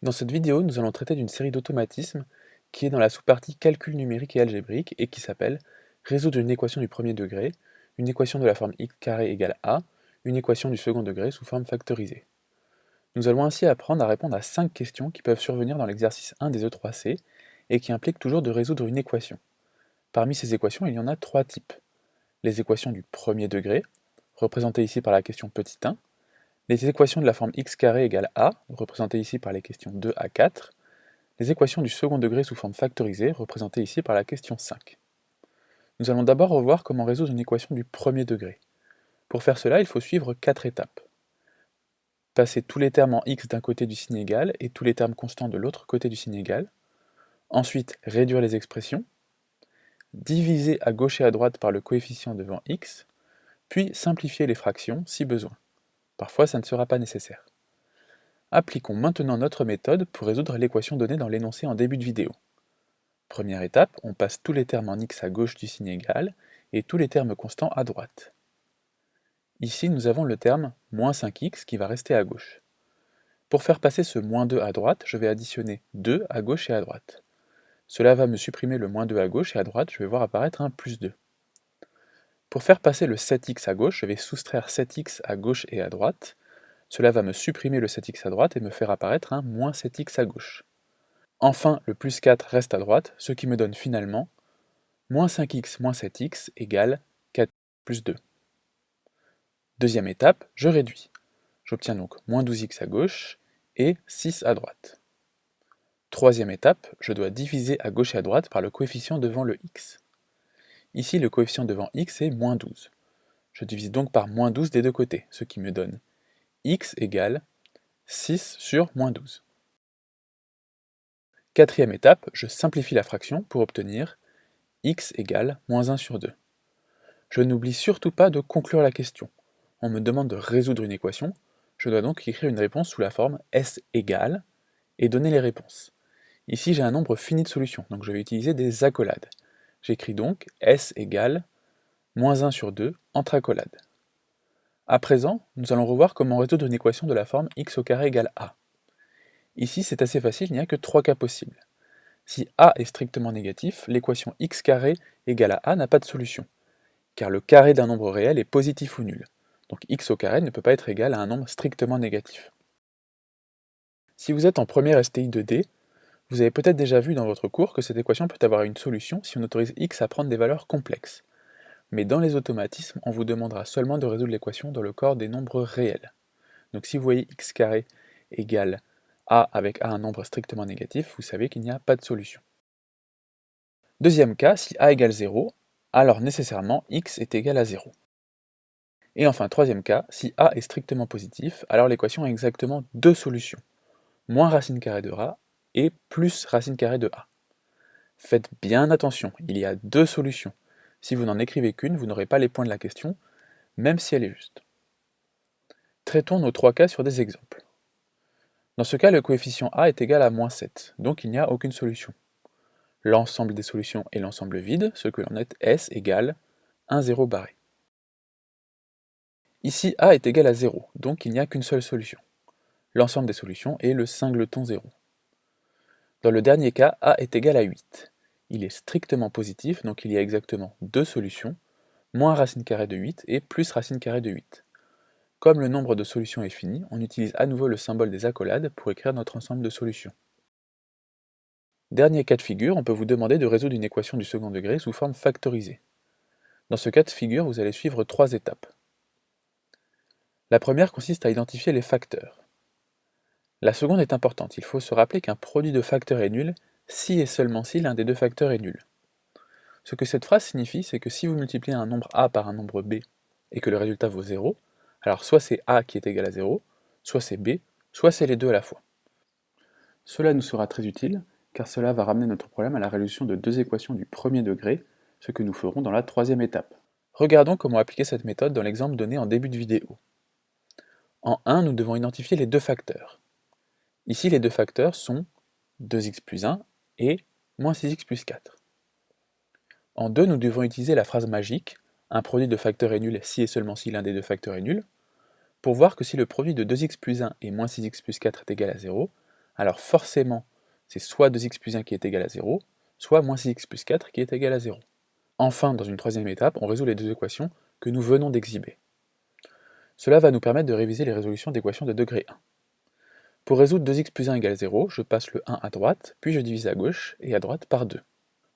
Dans cette vidéo, nous allons traiter d'une série d'automatismes qui est dans la sous-partie calcul numérique et algébrique et qui s'appelle résoudre une équation du premier degré, une équation de la forme x carré égale a, une équation du second degré sous forme factorisée. Nous allons ainsi apprendre à répondre à 5 questions qui peuvent survenir dans l'exercice 1 des E3C et qui impliquent toujours de résoudre une équation. Parmi ces équations, il y en a 3 types. Les équations du premier degré, représentées ici par la question petit 1, les équations de la forme x carré égale a, représentées ici par les questions 2 à 4, les équations du second degré sous forme factorisée, représentées ici par la question 5. Nous allons d'abord revoir comment résoudre une équation du premier degré. Pour faire cela, il faut suivre 4 étapes. Passer tous les termes en x d'un côté du signe égal et tous les termes constants de l'autre côté du signe égal. Ensuite, réduire les expressions. Diviser à gauche et à droite par le coefficient devant x. Puis simplifier les fractions si besoin. Parfois, ça ne sera pas nécessaire. Appliquons maintenant notre méthode pour résoudre l'équation donnée dans l'énoncé en début de vidéo. Première étape, on passe tous les termes en x à gauche du signe égal et tous les termes constants à droite. Ici, nous avons le terme moins 5x qui va rester à gauche. Pour faire passer ce moins 2 à droite, je vais additionner 2 à gauche et à droite. Cela va me supprimer le moins 2 à gauche et à droite, je vais voir apparaître un plus 2. Pour faire passer le 7x à gauche, je vais soustraire 7x à gauche et à droite. Cela va me supprimer le 7x à droite et me faire apparaître un moins 7x à gauche. Enfin, le plus 4 reste à droite, ce qui me donne finalement moins 5x moins 7x égale 4 plus 2. Deuxième étape, je réduis. J'obtiens donc moins 12x à gauche et 6 à droite. Troisième étape, je dois diviser à gauche et à droite par le coefficient devant le x. Ici, le coefficient devant x est moins 12. Je divise donc par moins 12 des deux côtés, ce qui me donne x égale 6 sur moins 12. Quatrième étape, je simplifie la fraction pour obtenir x égale moins 1 sur 2. Je n'oublie surtout pas de conclure la question. On me demande de résoudre une équation, je dois donc écrire une réponse sous la forme S égale et donner les réponses. Ici j'ai un nombre fini de solutions, donc je vais utiliser des accolades. J'écris donc S égale moins 1 sur 2 entre accolades. À présent, nous allons revoir comment résoudre une équation de la forme x au carré égale a. Ici c'est assez facile, il n'y a que 3 cas possibles. Si a est strictement négatif, l'équation x carré égale à a n'a pas de solution, car le carré d'un nombre réel est positif ou nul. Donc x au carré ne peut pas être égal à un nombre strictement négatif. Si vous êtes en première STI 2D, vous avez peut-être déjà vu dans votre cours que cette équation peut avoir une solution si on autorise x à prendre des valeurs complexes. Mais dans les automatismes, on vous demandera seulement de résoudre l'équation dans le corps des nombres réels. Donc si vous voyez x carré égale a avec a un nombre strictement négatif, vous savez qu'il n'y a pas de solution. Deuxième cas, si a égale 0, alors nécessairement x est égal à 0. Et enfin, troisième cas, si a est strictement positif, alors l'équation a exactement deux solutions, moins racine carrée de a et plus racine carrée de a. Faites bien attention, il y a deux solutions. Si vous n'en écrivez qu'une, vous n'aurez pas les points de la question, même si elle est juste. Traitons nos trois cas sur des exemples. Dans ce cas, le coefficient a est égal à moins 7, donc il n'y a aucune solution. L'ensemble des solutions est l'ensemble vide, ce que l'on est S égale 1, 0 barré. Ici, a est égal à 0, donc il n'y a qu'une seule solution. L'ensemble des solutions est le singleton 0. Dans le dernier cas, a est égal à 8. Il est strictement positif, donc il y a exactement deux solutions, moins racine carrée de 8 et plus racine carrée de 8. Comme le nombre de solutions est fini, on utilise à nouveau le symbole des accolades pour écrire notre ensemble de solutions. Dernier cas de figure, on peut vous demander de résoudre une équation du second degré sous forme factorisée. Dans ce cas de figure, vous allez suivre trois étapes. La première consiste à identifier les facteurs. La seconde est importante, il faut se rappeler qu'un produit de facteurs est nul si et seulement si l'un des deux facteurs est nul. Ce que cette phrase signifie, c'est que si vous multipliez un nombre a par un nombre b et que le résultat vaut 0, alors soit c'est a qui est égal à 0, soit c'est b, soit c'est les deux à la fois. Cela nous sera très utile, car cela va ramener notre problème à la résolution de deux équations du premier degré, ce que nous ferons dans la troisième étape. Regardons comment appliquer cette méthode dans l'exemple donné en début de vidéo. En 1, nous devons identifier les deux facteurs. Ici, les deux facteurs sont 2x plus 1 et moins 6x plus 4. En 2, nous devons utiliser la phrase magique, un produit de facteurs est nul si et seulement si l'un des deux facteurs est nul, pour voir que si le produit de 2x plus 1 et moins 6x plus 4 est égal à 0, Alors forcément, c'est soit 2x plus 1 qui est égal à 0, soit moins 6x plus 4 qui est égal à 0. Enfin, dans une troisième étape, on résout les deux équations que nous venons d'exhiber. Cela va nous permettre de réviser les résolutions d'équations de degré 1. Pour résoudre 2x plus 1 égale 0, je passe le 1 à droite, puis je divise à gauche et à droite par 2.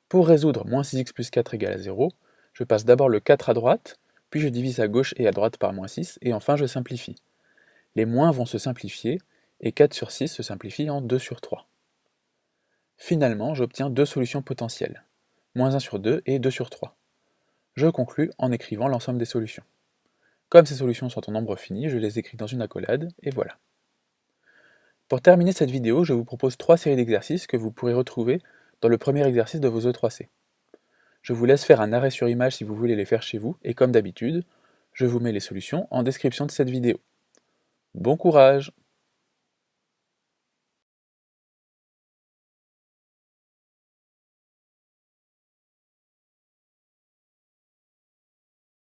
Pour résoudre moins 6x plus 4 égale à 0, je passe d'abord le 4 à droite, puis je divise à gauche et à droite par moins 6, et enfin je simplifie. Les moins vont se simplifier, et 4 sur 6 se simplifie en 2 sur 3. Finalement, j'obtiens deux solutions potentielles, moins 1 sur 2 et 2 sur 3. Je conclus en écrivant l'ensemble des solutions. Comme ces solutions sont en nombre fini, je les écris dans une accolade, et voilà. Pour terminer cette vidéo, je vous propose 3 séries d'exercices que vous pourrez retrouver dans le premier exercice de vos E3C. Je vous laisse faire un arrêt sur image si vous voulez les faire chez vous, et comme d'habitude, je vous mets les solutions en description de cette vidéo. Bon courage!